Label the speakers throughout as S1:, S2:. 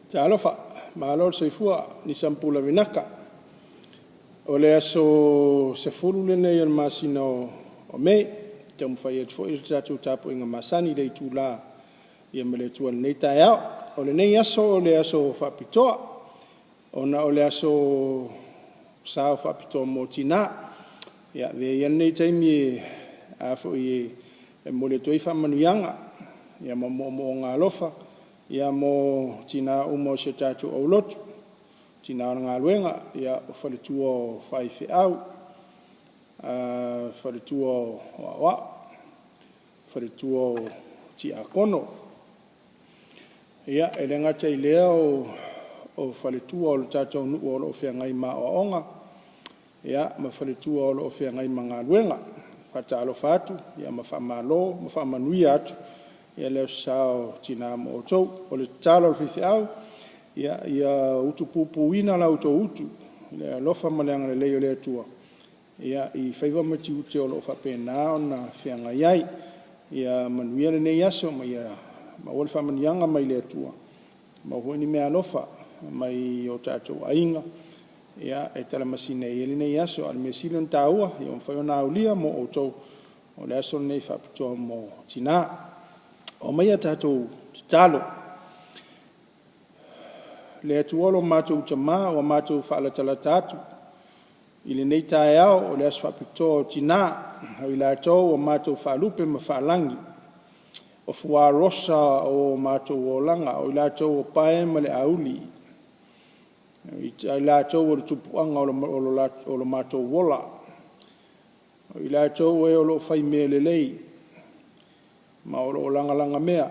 S1: Talofa, malo seifua ni sampula vinaka. Ole aso se fulu lene yon masino o me, te umwhai et fo i tatu tapu inga masani dei tula i amele tua nei tae au. Ole nei aso, ole aso whapitoa. Ona ole aso sao whapitoa mo tina. Ia, vea ian nei taimi a fo i mole toi whamanuianga. Ia mo ngā lofa. Ia mo tina umo se tatu au lotu. Tina ngā luenga, ia o whaletua o whai Feau, whaletua o Wawa, whaletua o Ti Akono. Ia, e ngata i lea o whaletua o lo tātou nuu o lo whiangai mā o onga. Ia, ma whaletua o lo whiangai mā ngā luenga. Whatalo whātu, ia ma whamalo, ma whamanui atu. Ia leo sao tina mo o tau, o le tālo o Feau. Ia utu pupu ina la utu. Ia lofa maleanga le leo lea tua. Ia i whaiva mati ute o lo whapena o na whianga iai. Ia manuia le nei aso, ma ia ma wale whamanianga mai lea tua. Ma huini mea lofa, mai o tātou ainga. Ia e tala masine i ele nei aso, ale me silon tāua, ia o whaiona aulia mo o tau. O le aso nei whaputoa mo tina. O mai a tātou talo. Le atuolo mātou tama o mātou whaalatala tātu. I le nei tae au o le aso whapitoa o tina. Hau i la tau o mātou whaalupe ma whaalangi. O fua rosa o mātou o langa. O i la tau o pae ma le auli. I la tau o le tupuanga o lo mātou wola. O i la tau e o lo whai mea le lei. Ma o lo langa mea.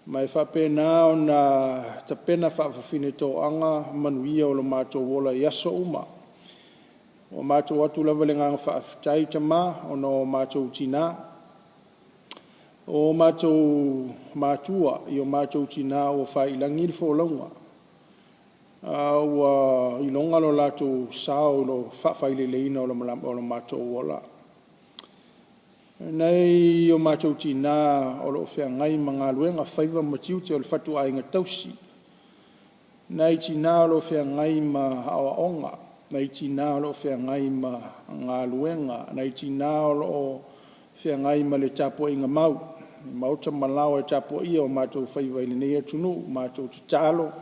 S1: Mai whapena o na tapena whawhawhine tō anga manuia o lo mātou wola i aso uma. O mātou atu lava le nganga whawhitai tama o no mātou tina. O mātou mātua i o mātou tina o whailangi le wholaunga. Ua i longa lo lātou sao lo whawhaile leina o lo mātou wola. Nei o mātou tina o lo whiangai mga luenga whaiva matiu te o le whatu ainga tausi. Nei tina o lo whiangai ma awa onga. Nei tina o lo whiangai ma ngā luenga. Nei tina o lo whiangai ma le tapo inga mau. Mauta malawa e tapo ia o mātou whaiva ili nei atunu. Mātou te talo.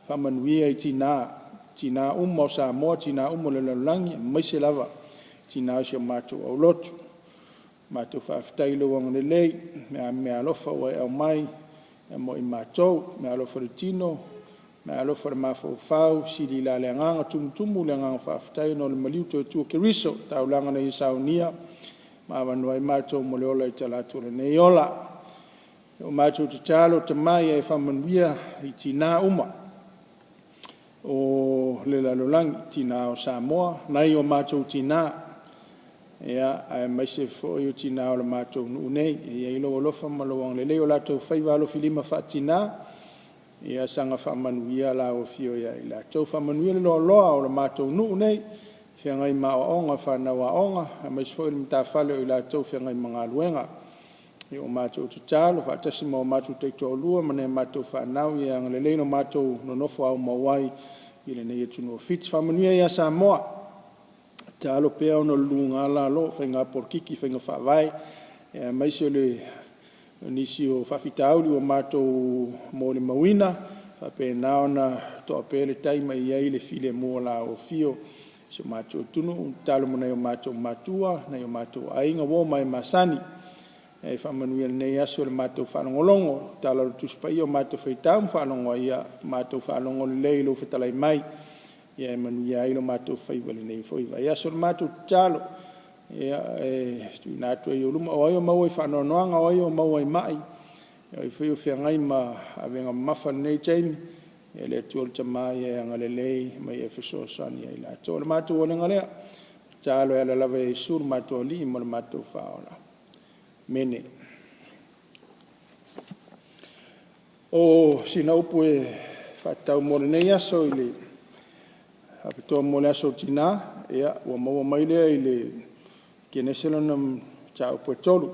S1: Whamanuia i tina. Tina umo Samoa, tina umo le lalangi. Maise lava. Tina o si o mātou au lotu. Mātou whaafitai lo wanga lei, mea alofa o e au mai, mo i mātou, mea alofa le tino, mea alofa le mawhau, siri la le anganga, tumutumu le anganga whaafitai no le maliu to tua keriso, tau langa nei saunia, mawanua i mātou mo le ola i talatu le nei ola. O mātou te talo, te mai e whamanuia i tina uma. O le lalolangi, tina o Samoa, nai o mātou tina. Ia, mai se fo i o tina o le mātou nuu nei. Ia i loa lofa ma loa le leo lātou whaiva alo filima whaatina. Ia sanga whamanuia la o fio ia i lātou whamanuia le loa o le mātou nuu nei. Whiangai ma o onga, whanau a onga. Mai se fo i le mta whale o i lātou whiangai mga luenga. Ia o mātou te talo, whaatasi ma o mātou teito o lua, ma ne mātou whanau. Ia ngale leino mātou no nofo au mawai. I le nei atunu o Fiti. Whamanuia ia Samoa. Ta alo pea ono lunga ala lo, whainga porkiki, whainga whawai. Mai se le nisi o whawhitauli o mātou mo le mawina. Whape naona toa pele taima i ai le file mua la o fio. Se mātou tunu, talo mo nei o mātou matua, nei o mātou ainga wo mai masani. E whamanuia nei aso le mātou whanongolongo. Talo le tuspai o mātou whaitau whanongo ia, mātou whanongo le leilo whetalai mai. Ia manuia ilo mātou whaiwale nei whaiwa. Ia sora mātou talo. Ia stui nātua i o luma. O ai o maua i whanoanoanga, o ai o maua i mai. Ia i whai o whiangai ma awenga mawha nei taimi. Ia lea tuol tamai e angalelei mai e whesosani ai la. Tō le mātou o lenga lea. Talo e ala lawe e sur mātou li mo le mātou whaola. Mene. O sina upu e whatau mo le nei aso i le Apitoa mo le aso tina, ea, ua maua mai lea i le Kenese lana tau pue tolu.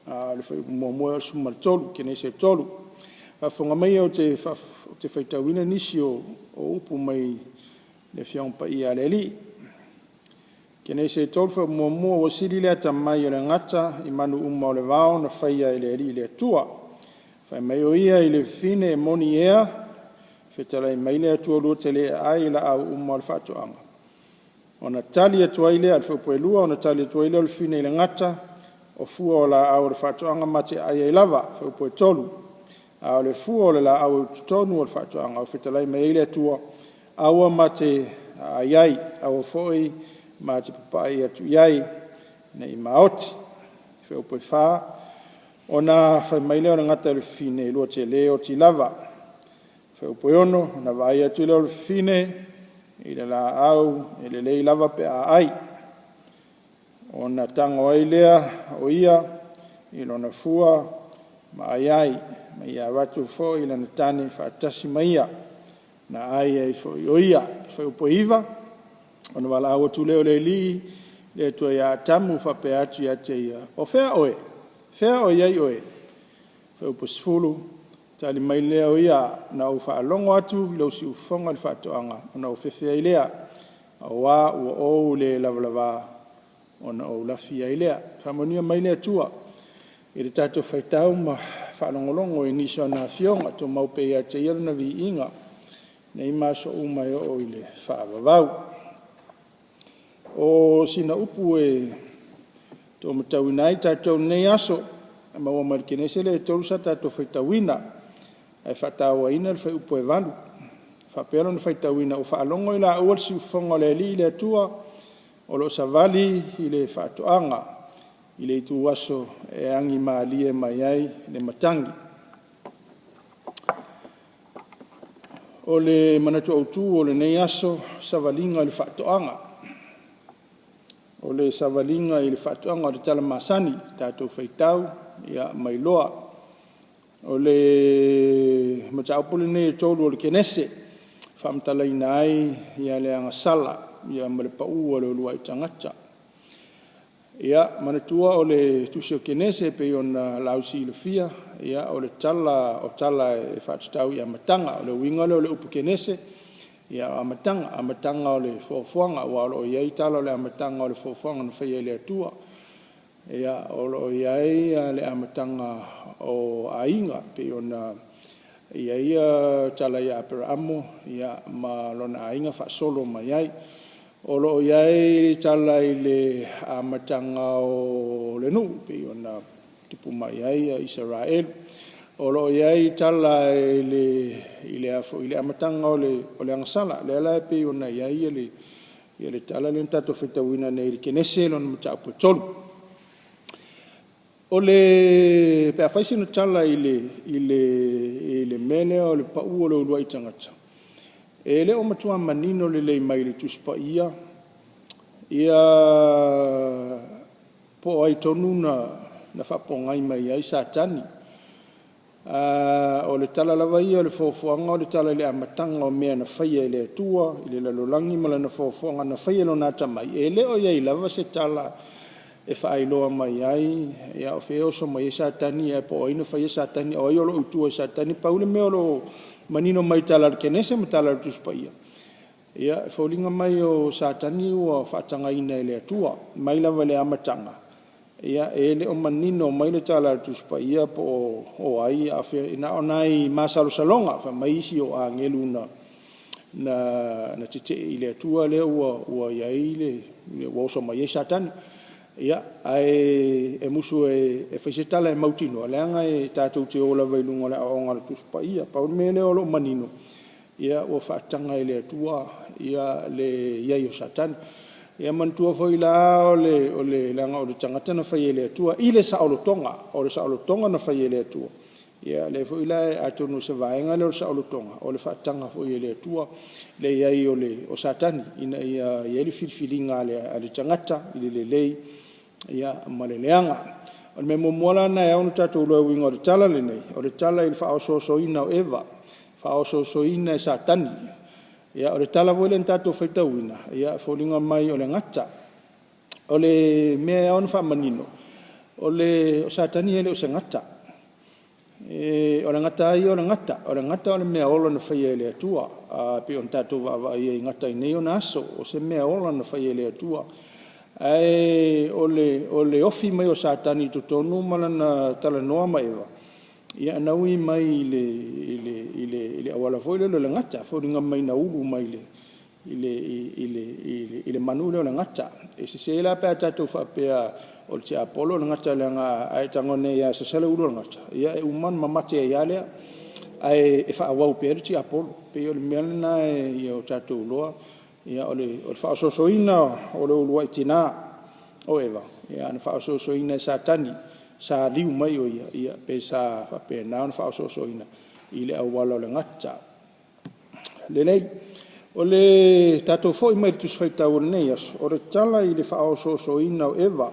S1: Le whai mua o suma tolu, Kenese tolu. Whafonga mai o te whaitawina nisi o upu mai le fiong pa ia le li. Kenese tolfa mua o siri lea tamai o le ngata I manu o le vao na whaia I le li le tua. Whai mai o ia I le fine e moni ea, whetalai mai le atua lua te le ai la au o le whatoanga. O na tali atua I le al whaupuelua, o na tali atua I le o le fine I le ngata, o fua o la au le whatoanga mate ai ai lava, whaupue tolu. A o le fua o le la au tutonu o le whatoanga, o whetalai mai le atua aua mate ai ai, au foi, ma te papai atu iai na I maoti whaupoi wha o na whai maile o na ngata le fine lua te leo ti lava whaupoi ono na vai atu leo le fine I le la au I le lei lava pe a ai o na tango ai lea o ia I lona fua ma ai ai ma ia watu fo I lana tane whaatasi ma ia na ai ai fo I o ia whaupoi iwa ona wala awa tu leo le li le tua ia tamu whape atu ia te ia o whea oe iai oe whaupo sifulu tali mai leo ia na u whaalongo atu leo si ufonga le whatoanga ona u whewhea ilea a wā ua o le lavalava ona o lafi ia ilea whamonia mai lea tua I le tato whaitau ma whaalongolongo I niso na fionga to maupe ia te ia na vi inga na ima so umai o I le whaavavau o sina upu to matawina I tātou nei aso a maua marikenese le tolusa tātou whaitawina ai whatawa ina le whai upu valu whapero na whaitawina o whaalongo I la uar si ufonga le li le atua o lo savali I le whatoanga I le itu aso e angi maalie mai ai le matangi o le manatu autu o le nei aso savalinga le whatoanga o le savalinga I le whatuanga o le tala masani, tātou whaitau, ia mai loa. O le mataupule nei tolu o le Kenese, whamtala ina ai, ia le angasala, ia ma le pau o le olua I tangata. Ia manatua o le tusi o Kenese pe ona lausi I le fia, ia o le tala e whatutau I amatanga, o le winga o le upu Kenese, ia amatanga o le fofuanga wa o iai tala o le amatanga o le fofuanga na whaia le atua ia o iai le amatanga o ainga pe ona ia tala ia pera amo ia ma lona ainga whaasolo mai ai o iai tala I le amatanga o le nu pe ona tupu mai ai Israel o lo iai tala I le amatanga o le angasala le ala pe ona iai le tala le tato whetawina nei le Kenese lona mataupu tolu o le pe awhaisi no tala I le mene o le pau o le ulua I tangata e le o matua manino le lei mai le tuspa ia po ai tonu na whapongai mai ai satani o le tala lava ia o le fofuanga o le tala le amatanga o mea na whaia le atua I le lalolangi ma na fofuanga na whaia lo nata mai e le o iai lava se tala e whaailoa mai ai ia o wheo so mai satani e po oina whaia satani o iolo utua satani paule mea lo manino mai tala le Kenese ma tala le tuspa ia ia whaulinga mai o satani ua whaatanga ina le atua mai lava le amatanga ia ele o manino mai le tala tuspa ia po o ai afe ina onai masalo salonga fa mai si o angelu na tete ile tua le o ia ile o so mai satan ia ai e musu e fese tala e mautino le anga e tatu te o la vailunga le onga tuspa ia pa mele o lo manino ia o fa tanga ile tua ia le ia yo satan ia mantua foi la o le langa o le tangata na fai ele atua I le saolotonga na fai ele atua ia le foi la atonu se vaenga le saolotonga o le fatanga foi ele atua le iai o satani ina ia le filfilinga le tangata I le lei ia ma le leanga o me momola na ia onu tatu lo winga o le tala le nei o le tala I le faaosoasoina o Eva faaosoasoina satani ia o le tala voile ntato whaitauina ia whaulinga mai o le ngata o le mea on whamanino o satani hele o se ngata o le ngata ai o le ngata o le mea ola na whaia le atua pe on tātou wa i ngata i nei o na aso o se mea ola na whaia le atua ai o le ofi mai o satani to tonu mala na tala noa mai wa ia naui mai ile awala foi le ngata fo ringa mai na ulu mai ile manu le ngata e se la pe tātou fa pe o te apolo le ngata le nga ai tangone ia se sele ulu ngata ia e uman mamate ia le ai e fa awau pe te apolo pe o le melna ia o tātou loa ia o le fa sosoina o le ulu itina o eva ia na fa sosoina satani sa liu mai o ia pe sa fa pe na fa sosoina ile awala le ngata lelei o le tātou foi mai tu sfaita o nei o le tala ile fa sosoina o eva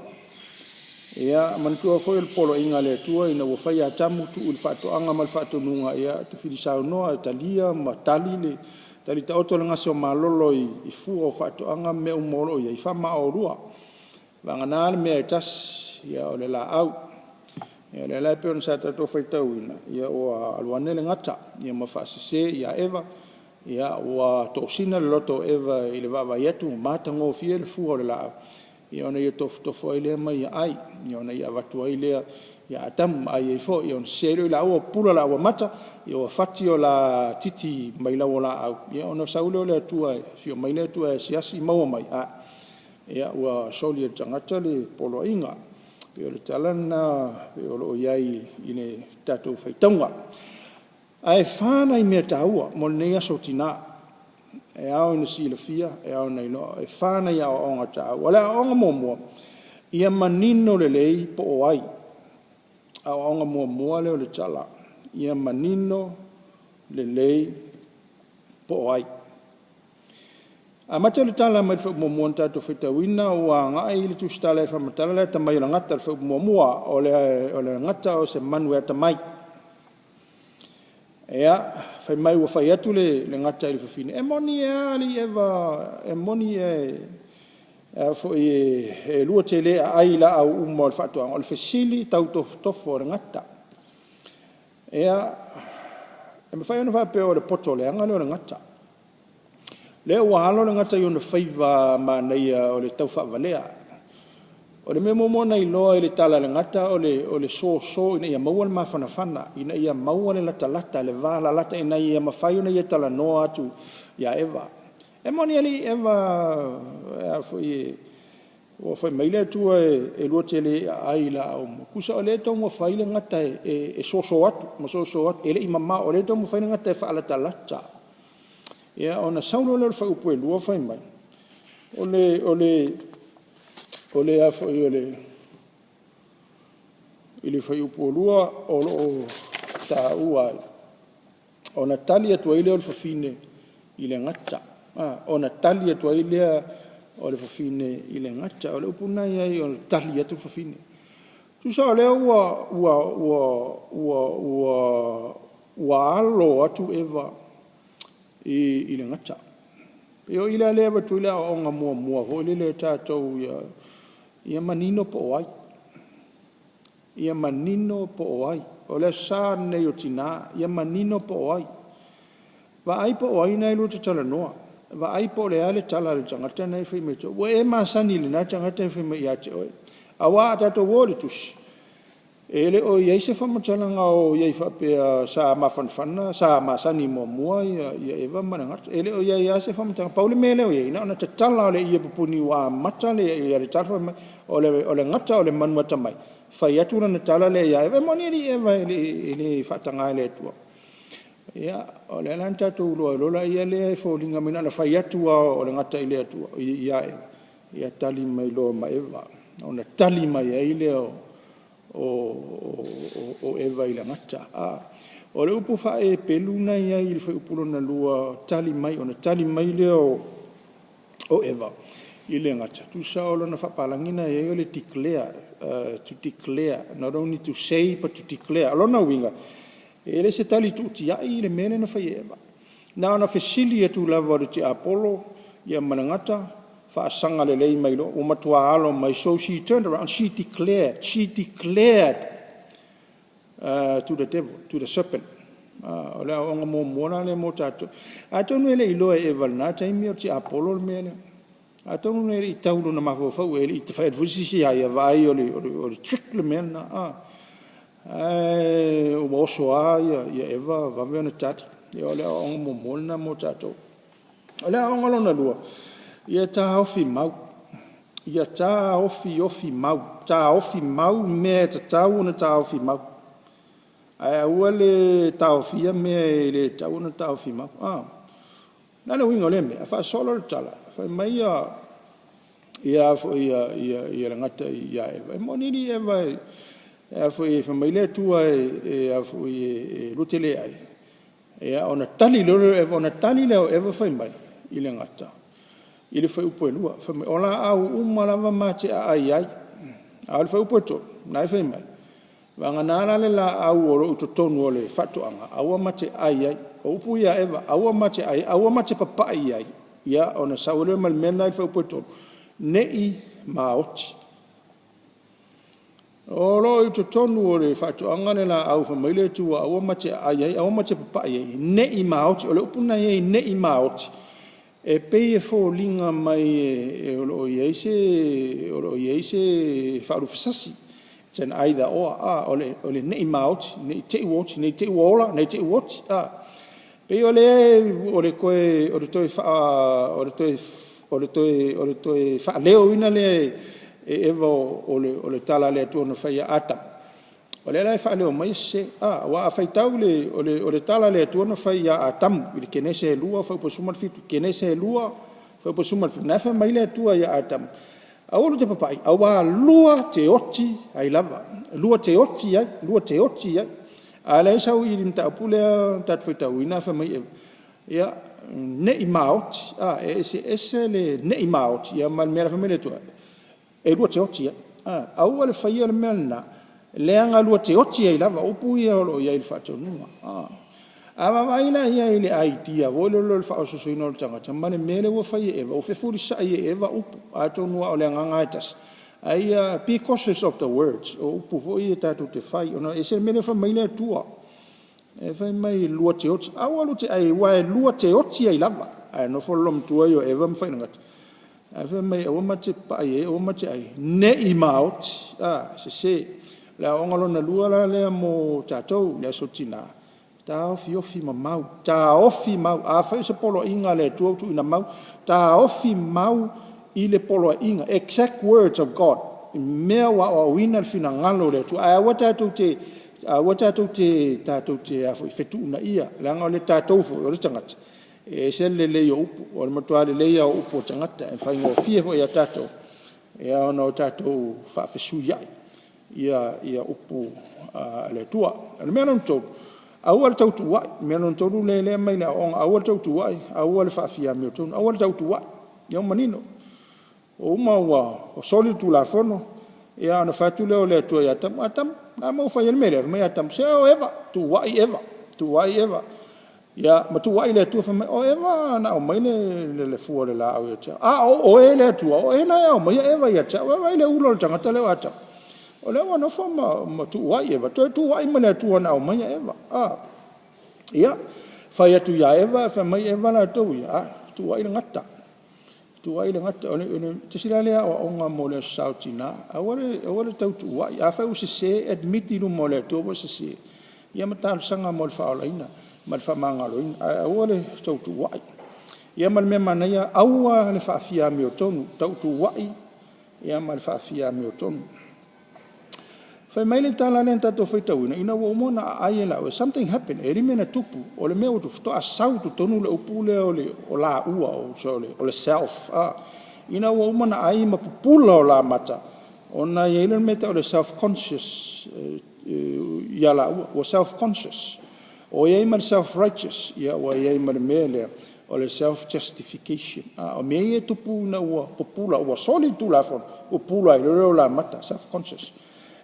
S1: ia mantua foi el polo inga le tua ina wo fai atamu tu il fatto anga mal fatto nunga ia te filisa no talia matali le tali ta oto nga so malolo i fu o fatto anga me un molo ia i fa ma o rua vangana me tas ia o le la au ia le la pe on sa to fai tauina ia o alwane le ngata ia ma fa se ia eva ia o to sina loto eva ile va yetu mata ngo fiel fu o le la ia ona ia to foi le mai ai ia ona ia watu ai le ia tam ai fo ia on sero la o pula la o mata ia o fati o la titi mai la ola au ia ona saulo le tua fio mai le tua siasi mau mai a ia o soli tangata le polo inga pe o le talana pe o lo iai ine tatu fai tonga ai fana i me taua mo nei asotina e au na silafia e au nei no e fana ia o ngata wala o mo ia manino le lei po o ai au o mo le o le tala ia manino le lei po o ai a mata le tala mai fo mo monta to fita wina o nga ai le tu stala fa mata le tamai la ngata fo mo o le ngata o se manu e tamai ea fai mai ua fai atu le ngata i le fafine e moni ali eva e moni fo e lua te le ai la au umo le fatu o le fesili tau tofo le ngata ea e me fai ona fa pe o le poto le anga le ngata le ua halo le ngata i ona faiva ma nei o le tau fa valea o le memo mona i loa i le tala le ngata o le so ina ia maua le mafana ina ia maua le lata le vala lata ina ia mawhai ona ia tala noa atu ia eva e moni ali eva o fai maile atua e lua tele ai la au kusa o le tau mo fai le ngata e so atu ma so atu ele i mama o le tau mo fai le ngata e wha lata ia ona saulo le fai upo e lua fai mai o le afo i le fai upolua o ta ua o na tali atua i le o le fafine i le ngata o na tali atua i le o le fafine i le ngata o le upunai ai o le tali atu fafine tu sa o le ua alo atu eva i le ngata e o i le alea batu i le o nga mua ho i le tātou ia manino po ai ia manino po ai o le sa nei o tina ia manino po ai va ai po ai nei lu te tala noa va ai po le ale tala le tangata nei fai me to we ma sani le na tangata fai me ia te oi awa ta to wole tus ele o ia se fa matala nga o ia fa pe sa ma fanfana sa ma sani mo mua ia eva mana ele o ia se fa matala paule mele o ia na te tala le ia pupuni wa matale ia le tala o le ngata o le manua tamai fai atu na tala le ia eva moni eva ele fa tanga le tua ia o le lanta tu lo ia le fo linga mina na fai atu o le ngata ile atu ia tali mai lo mai eva ona tali mai ile o eva i la ngata o le upu fa e peluna ia i le fai upulo na lua tali mai ona tali mai le o eva i le ngata tu sa o lona fa palangina ia o le to declare not only to say but to declare alona winga e le se tali tu ti ai le mene na fai eva na ona fesili tu lava o te apolo ia manangata fa sanga le lei mai lo o matua alo mai so she turned around she declared to the devil, to the serpent. O le aonga moana le mo tatou. Atonu ele iloa e valna taimi o ti Apollo le mele. Atonu ele i taulo na mafofau ele i te whaedvusisi ai a vai o le trick le mele na. O oso a ia Eva vave ona tati. Ia o le aonga moana mo tatou. O le aonga lona lua. Ia ta ofi mau. Ia ta ofi mau. Ta ofi mau me ta tau na ta ofi mau. Ai ua le taofia me le tau na taofi mau. Nana wingo le me, a wha solo le tala. Wha mai ia fo ia rangata ia Eva. E moniri Eva e fo i wha mai le tua e fo i rutele ai. E ona tali lolo Eva, ona tali leo Eva wha mai i le ngata. I le wha upo e lua. Wha mai ola au umalawa mate a ai ai. A le wha upo e to, nai wha mai. Wanga nara le la au oro utotonu o le whatuanga. Aua mate ai ai. O upu ia Eva. Aua mate ai. Aua mate papa ai ai. Ia o na saure mal mena i whaupo tonu. Nei maoti. O lo utotonu o le whatuanga le la au whamaile tua. Aua mate ai ai. Aua mate papa ai ai. Nei maoti. O le upuna iei nei maoti. E pei e fo linga mai e o lo ieise whaarufasasi. Ten either or ole nei maut nei te watch nei te wola nei te watch pe ole koe ole toi fa leo ina le evo ole tala le tu no fai ata ole la fa leo mai se wa fa tau le ole tala le tu no fai atam il kenese lua fa po sumal fit kenese lua fa po sumal fit na fa mai le tu ya atam Aolo te papai, awa lua te oti ai lava. Lua te oti ai. Ala sau i rim ta pulea tat foi tau ina fa mai. Ia nei maut, ese le nei maut, ia mal mera fa mele tu. E lua te oti ai. Awa le fai le melna. Leanga lua te oti ai lava, upu ia lo ia il fato nua. Ama vaina ia ile idea volo lo fa so so no tanga tamane mele wo fa Eva o fe furi sa Eva upu ato no o le nganga tas ai be cautious of the words o upu vo ia tatu te fai ona ese mele fa mai le tua e fa mai lua te oti awalu te ai wa lua te oti ai lava ai no fo lom tua yo Eva mfa ngat ai fa mai o mate pa o mate ai ne I maut se la ongalo na lua la le mo tatou le sotina ta ofi mau a fa se polo inga le tu ina mau ta ofi mau I le polo inga exact words of God me wa wina fina ngalo le tu a wata tu te a fetu na ia langa le tatou fo o tangat e se le yo upu o le matua le yo upu tangata e fa ngo fie fo ya tatou e ona tatou fa fesu ia upu le tua le mena to awal tau tuai menon tolu le mai la on awal tau tuai awal fa fia me ton awal tau tuai yo manino o ma wa o soli tu la fono e ana fatu le tu ya tam na mo fa yel mele me tam se o Eva tuai eva ya ma tuai le tu fa o Eva na o mai le fu le la o ya o ele tu o ena ya o mai Eva ya cha wa le ulo tanga tele wa cha o le wana fa ma tuai Eva tuai ma le tu na o mai Eva ia fa ya tu ya Eva fa mai Eva la tu ya tuai le ngata ole te sila le o nga mo le sautina awale tau tuai a fa se admit lu mo le tu se ia mata sanga mo fa olaina mal fa mangalo awale tau tuai ia mal me manaya awa le fa fia mi o tonu tau tuai ia mal fa fia mi o tonu fa mai le tala le tato foi tau ina wo mo na ai la something happen eri mena tupu o le meu tu to a sau tu tonu le upule o la ua o le self ina wo mo na ai ma pupula o la mata ona ye le meta o le self conscious ya la o self conscious o ye ma self righteous ya o ye ma mele o le self justification o me ye tupu na o popula o soli tu la fon o pula le la mata self conscious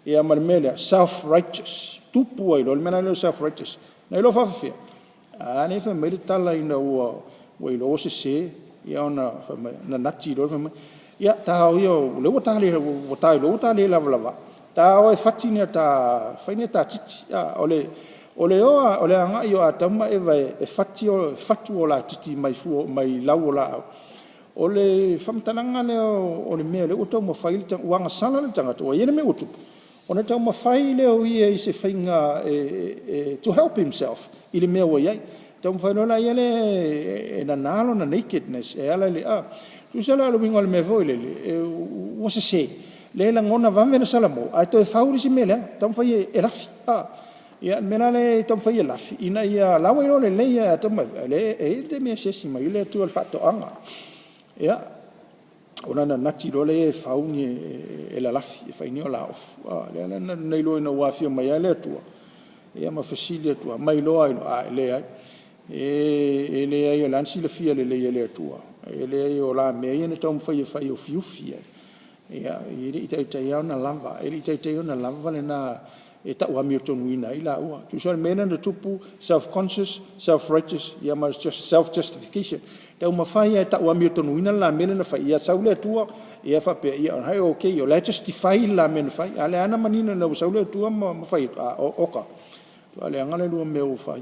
S1: ia malmele self righteous tupu ai lo mena le self righteous nei lo fa fa ani fa me tala ina o lo se ia ona fa na nati lo fa ia ta yo le o ta le la la ta o fati ni ta faina ta titi ole anga yo atama e vai e fati o fatu o la titi mai fu mai lau la ole famtananga le ole me le uto mo fail tang wanga sala le tanga to yene me utu ona tau ma faile o ia se fainga to help himself ile me o ia tau failo la ele na nalo na nakedness e ala le tu sala lo bingo le me voile le o se se le la ngona va me sala mo ai to fauli si mele tau fai e lafi ia mena le tau fai e lafi ina ia lawa ino le ia tau le e de me se si mai le tu al fatto anga ia ona na nati lo le fauni e la lafi fai ni ola of le na nei lo ina wa fio mai le tu ia ma facile tu mai lo ai le ai e le ai lansi le fia le tu e le o la me ina tau fai o fiu fia ia i te ia na lava i te ia na lava le na e ta wa mi tonu ina ila ua tu so mena na tupu self conscious self righteous ia ma just self justification tau ma fai e ta wa mi tonu ina la mena na fai ia saule tua ia fa pe ia hai okay yo la justify la mena fai ale ana manina na saule tua ma fai oka tu ale ngale lu me o fai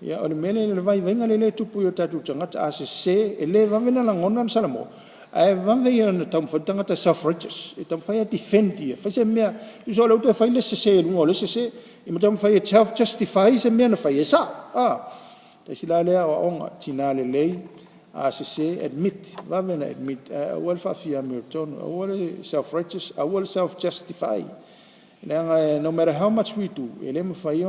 S1: ia ole mena le vai venga le tupu yo tatu tangata se ele va mena la ngona salamo ai vanga ia na tam fatanga ta self righteous e tam fai defend ia fa se mea tu so lo te fai le se lungo le se e mo tam fai self justify se mea na fai sa te sila le o onga Talalelei se admit va mena admit wal fa fia Milton wal self righteous wal self justify no matter how much we do ele mo fai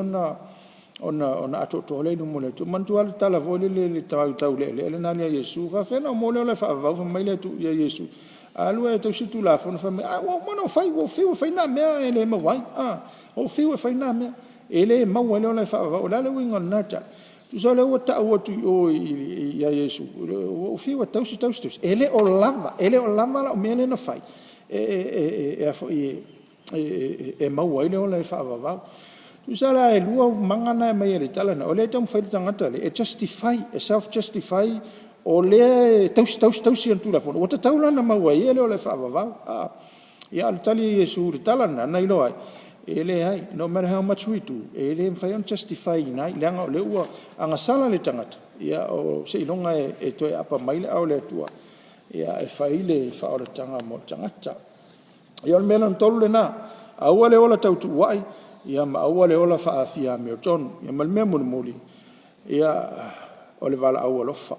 S1: ona ato to le no mole tu mantu al tala vole le tau le na ya Yesu fa fe no mole le fa va mai le tu ya Yesu alu e to situ la fo fa wo no fai wo fe na me ele ma wai o fe fe na me ele ma wo le fa va o la le wingo na ta tu so le o ta o tu o ya Yesu o fe o tau ele o lava la me le na fai e ma wo le fa va tu sala e lua mangana mai le tala na ole tam fai tangata le justify self justify o le tau tu la fo o ta taula na mai ele ole fa va ia al tali Yesu le tala na nai lo ai ele ai no matter how much we do ele fai on justify nai langa le ua anga sala le tangata ia o se ilonga e to apa mai le au le tua ia e fai le fa o tanga mo tangata ia le mena tolu le na au le ola tau tu wai ia ma aua le ola fa afia me ton ia mal me muli ia ole vala au lofa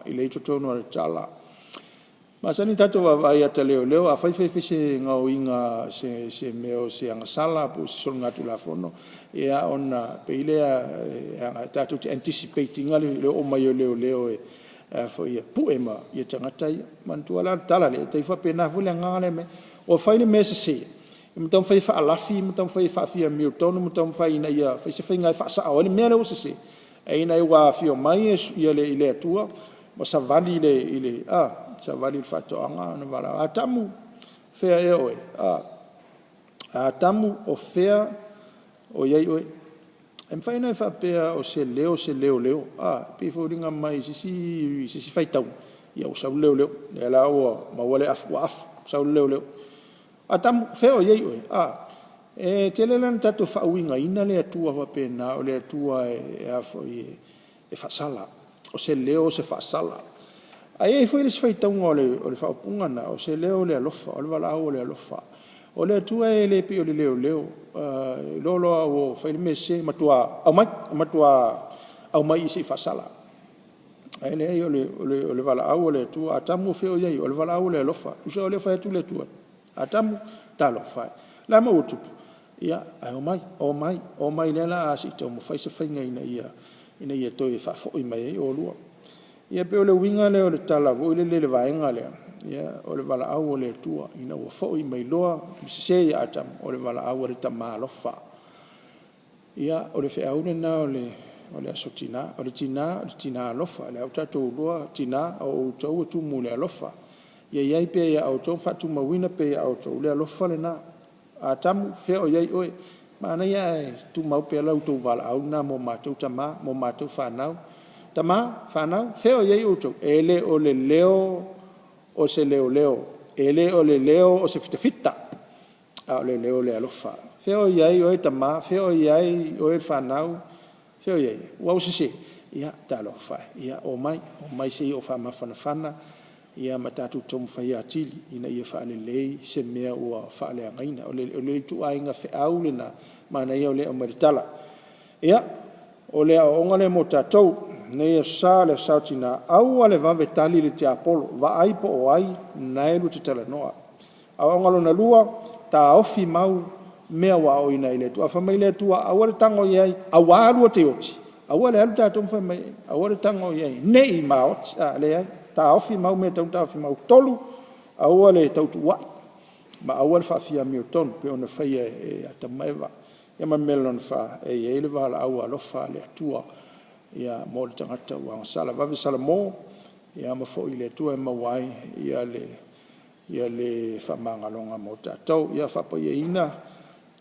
S1: i le to no le tala ma sani tato va ia te leo a fai se ngau inga se meo se anga sala po se sol ngatu la fono ia ona peilea tato anticipating ale le o mai leo e fo ia puema ia tangata mantua la tala le te fa pena fu le ngale me o fai le mese se mutam fai fa alafi mutam fai fa fia Milton mutam fai na ia fai se fai ngai fa sa o le mele o se e na wa fio mai ia le tua mo sa vali ile sa vali fa to anga na vala atamu fea e oi atamu o fea o ye oi em fai na fa pe o se leo pe fo ringa mai si fai tau ia o sa leo le la o ma wale af sa leo atam feo ye oi e telelan tatu fa winga ina le tua wa pena o le tua e fo e fa sala o se leo se fa sala ai foi le fai tau o le fa punga na o se leo le alofa o le wala o le alofa o le tua e le pi o le leo lolo o fai le mese matua au mai se fa sala ai le o le wala o le tua atamu feo ye o le wala o le alofa u se o le fa tu le tua atamu talo fai la mo tu ia ai o mai le la si to mo fai se fai ina ia to e fa fo i mai o lua ia pe o le winga le o le tala o le vaenga le ia o le vala au o le tua ina o fo i mai loa se ia atam o le vala au o le tamalofa ia o le fe au na o le asotina o le tina lofa le au tatu loa tina o tu mu le lofa ia pe ia auto fatu mawina pe auto le alofa le na atamu fe o ia oi mana ia tu mau pe la auto vala au na mo matou tama mo matou fanau fe o ia auto ele o le leo o se leo ele o le leo o se fita a le le alofa Feau iai o tama Feau iai o whanau Feau iai wau se ia ta alofa ia o mai se o whamawhanawhana ia matatu tomu whai atili ina ia whaalelei se mea ua whaaleangaina o le tu ainga Feau le na mana ia o le o maritala ia o le aonga le mo tatou nei sa le sautina au ale vave tali le te apolo va ai po o ai nai lu te tala noa aonga lo na lua ta ofi mau mea wa o ina ile tu afa mai le tu a wale tango iai a walu te oti a wale alu tatou fa mai a wale tango iai nei maot le ai ta ofi mau me tau ta ofi mau tolu a wale tau tu wai ma a wale fa fia mi ton pe ona fai e atamaiva ia ma melon fa e ele vala au alofa le tua ia mo le tangata wa sala va sala mo ia ma fo ile tua ma wai ia le fa mangalonga mo tatou ia fa pa ina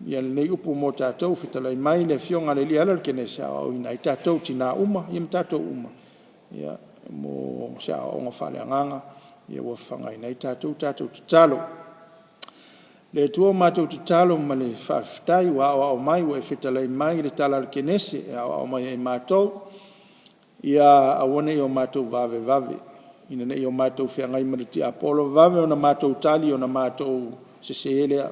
S1: ia le upu mo tatou fitalai mai le fionga le lia le Kenese o ina tatou tina uma ia tatou uma ia mo sa o fa le nganga ia wa fanga ina tatou talo le tua matou talo ma le faftai wa o mai wa fitalai mai le tala le Kenese o mai matou ia awane o matou vave ina nei o matou feangai ma le ti apolo vave ona matou tali ona matou sesele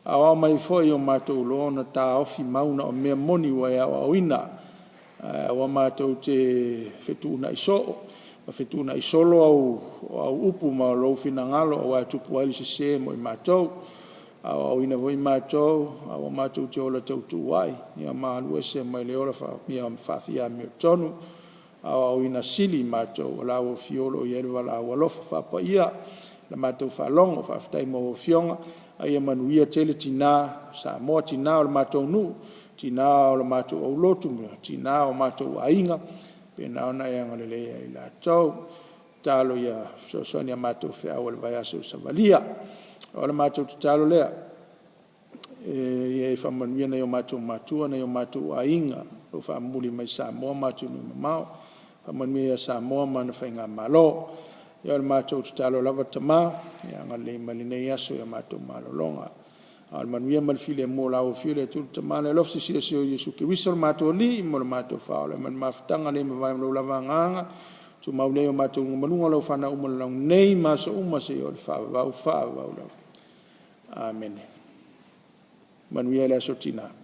S1: a mai foi o matou lona ta ofi mauna o mea moni wa ia o ina wa matou te fetuna isolo au upu ma lo fina ngalo o tupu ai se mo matou au ina voi matou au matou te ola tau tuai ia ma luese mai le ola fa fia mi tonu au ina sili matou la o fiolo ia le wala o lofa fa pa ia la matou fa longo fa ftai mo fionga ai manuia tele tina sa mo tina o matou nu tina o matou o lotu tina o matou ainga pena ona ia ngalele ai la tau talo ia so ni matou fe au le vai aso savalia o le matou talo lea e fa manuia na yo matou matua na yo matou ainga o fa muli mai sa mo matou no mau fa manuia sa mo man fa nga malo ia le matou talo lava tama ia ngale maline aso ia matou malolonga al manuia mal file mo la o file tu tama le lof si Yesu ke wisol matou li mo le matou fa le man maftanga le vai lo lava nganga tu maule o matou manunga lo fa na umol long nei maso uma se o fa va amen manuia le asotina